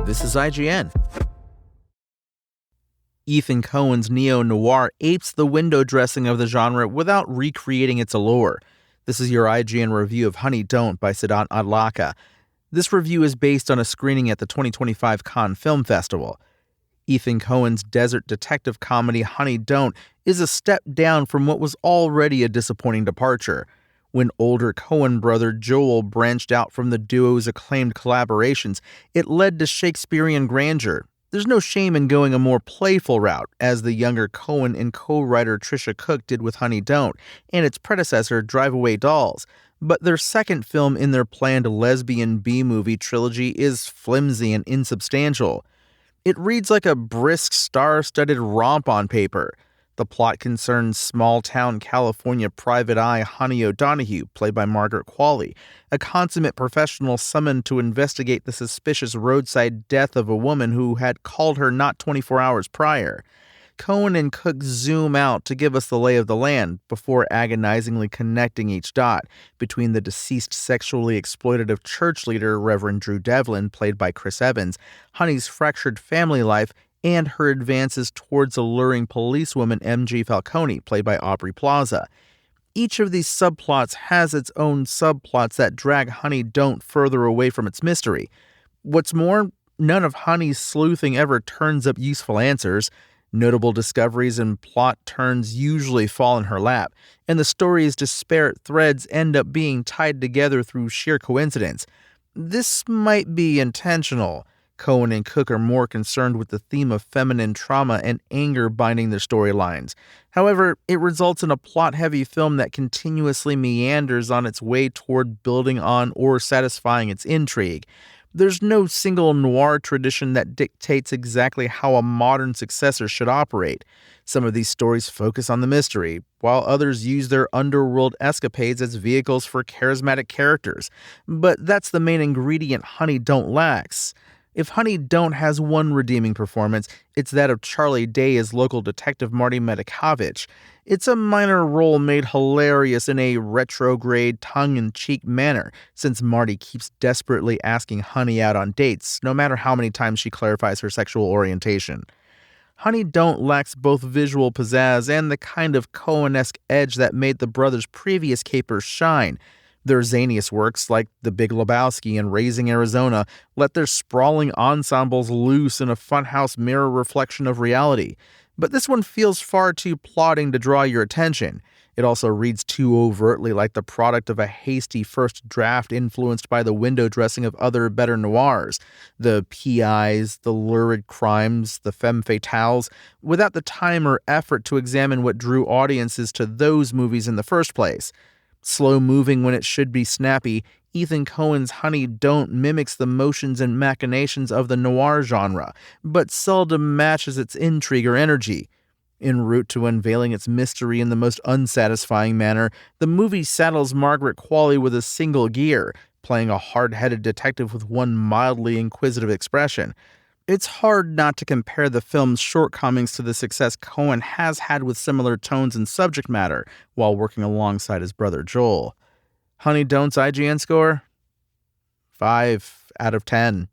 This is IGN. Ethan Coen's neo-noir apes the window dressing of the genre without recreating its allure. This is your IGN review of Honey Don't by Siddhant Adlakha. This review is based on a screening at the 2025 Cannes Film Festival. Ethan Coen's desert detective comedy Honey Don't is a step down from what was already a disappointing departure. When older Coen brother Joel branched out from the duo's acclaimed collaborations, it led to Shakespearean grandeur. There's no shame in going a more playful route, as the younger Coen and co-writer Trisha Cook did with Honey Don't, and its predecessor Drive Away Dolls. But their second film in their planned lesbian B-movie trilogy is flimsy and insubstantial. It reads like a brisk, star-studded romp on paper. The plot concerns small-town California private eye Honey O'Donoghue, played by Margaret Qualley, a consummate professional summoned to investigate the suspicious roadside death of a woman who had called her not 24 hours prior. Coen and Cook zoom out to give us the lay of the land before agonizingly connecting each dot between the deceased sexually exploitative church leader Reverend Drew Devlin, played by Chris Evans, Honey's fractured family life, and her advances towards alluring policewoman M.G. Falcone, played by Aubrey Plaza. Each of these subplots has its own subplots that drag Honey Don't further away from its mystery. What's more, none of Honey's sleuthing ever turns up useful answers. Notable discoveries and plot turns usually fall in her lap, and the story's disparate threads end up being tied together through sheer coincidence. This might be intentional. Coen and Cook are more concerned with the theme of feminine trauma and anger binding their storylines. However, it results in a plot-heavy film that continuously meanders on its way toward building on or satisfying its intrigue. There's no single noir tradition that dictates exactly how a modern successor should operate. Some of these stories focus on the mystery, while others use their underworld escapades as vehicles for charismatic characters. But that's the main ingredient Honey Don't lacks. If Honey Don't has one redeeming performance, it's that of Charlie Day as local detective Marty Medicavich. It's a minor role made hilarious in a retrograde, tongue-in-cheek manner, since Marty keeps desperately asking Honey out on dates, no matter how many times she clarifies her sexual orientation. Honey Don't lacks both visual pizzazz and the kind of Coen-esque edge that made the brothers' previous capers shine. Their zaniest works, like The Big Lebowski and Raising Arizona, let their sprawling ensembles loose in a funhouse mirror reflection of reality. But this one feels far too plodding to draw your attention. It also reads too overtly like the product of a hasty first draft influenced by the window dressing of other better noirs. The PIs, the lurid crimes, the femme fatales, without the time or effort to examine what drew audiences to those movies in the first place. Slow-moving when it should be snappy, Ethan Coen's Honey Don't mimics the motions and machinations of the noir genre, but seldom matches its intrigue or energy. En route to unveiling its mystery in the most unsatisfying manner, the movie saddles Margaret Qualley with a single gear, playing a hard-headed detective with one mildly inquisitive expression. It's hard not to compare the film's shortcomings to the success Coen has had with similar tones and subject matter while working alongside his brother Joel. Honey Don't's IGN score? 5 out of 10.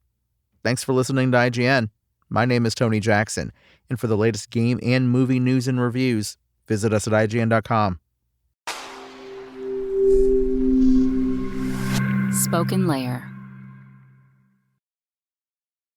Thanks for listening to IGN. My name is Tony Jackson, and for the latest game and movie news and reviews, visit us at IGN.com. Spoken Layer.